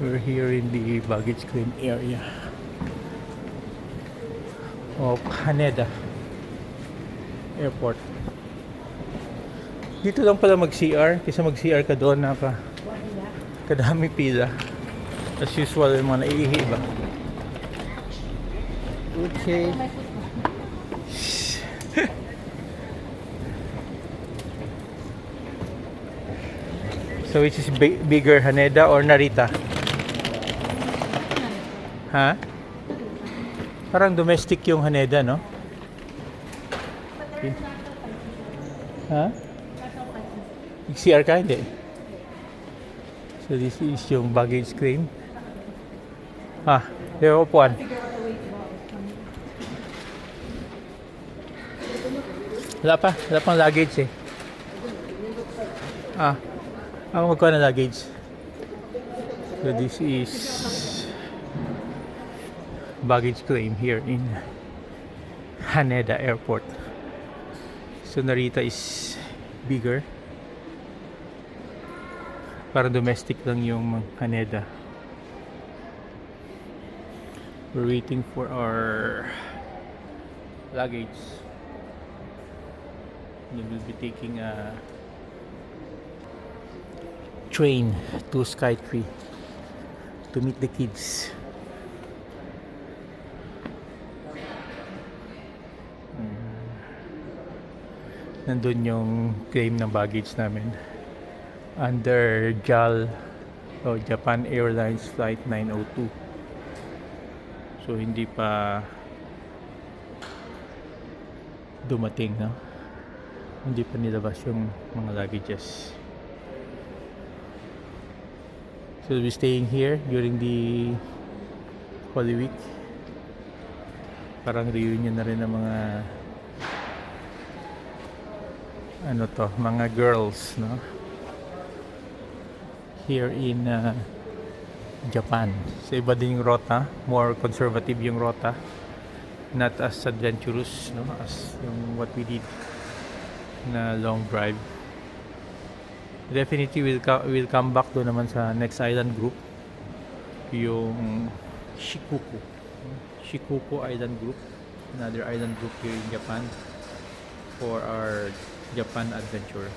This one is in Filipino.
We're here in the baggage claim area of Haneda Airport. Dito lang pala mag-CR, kaysa mag-CR ka doon, kadami pila. As usual, yung mga naiihi ba? Okay. So which is bigger, Haneda or Narita? Ha? Parang domestic yung Haneda, no? Okay. Ha? CR ka? Hindi. So this is yung baggage claim. Ah, yung upuan. Wala pang luggage eh. Ako magkuha ng luggage. So this is baggage claim here in Haneda Airport. So Narita is bigger. Para domestic lang yung Haneda. We're waiting for our luggage. We will be taking a train to Skytree to meet the kids. Nandun yung claim ng baggage namin under JAL o Japan Airlines Flight 902. So hindi pa dumating, no? Hindi pa nilabas yung mga luggages. So we'll be staying here during the Holy Week. Parang reunion na rin ng mga mga girls, no? Here in Japan. So iba din yung rota, more conservative yung rota. Not as adventurous, no, as yung what we did na long drive. Definitely we'll come back doon naman sa next island group, yung Shikoku Island Group, another island group here in Japan for our Japan adventure.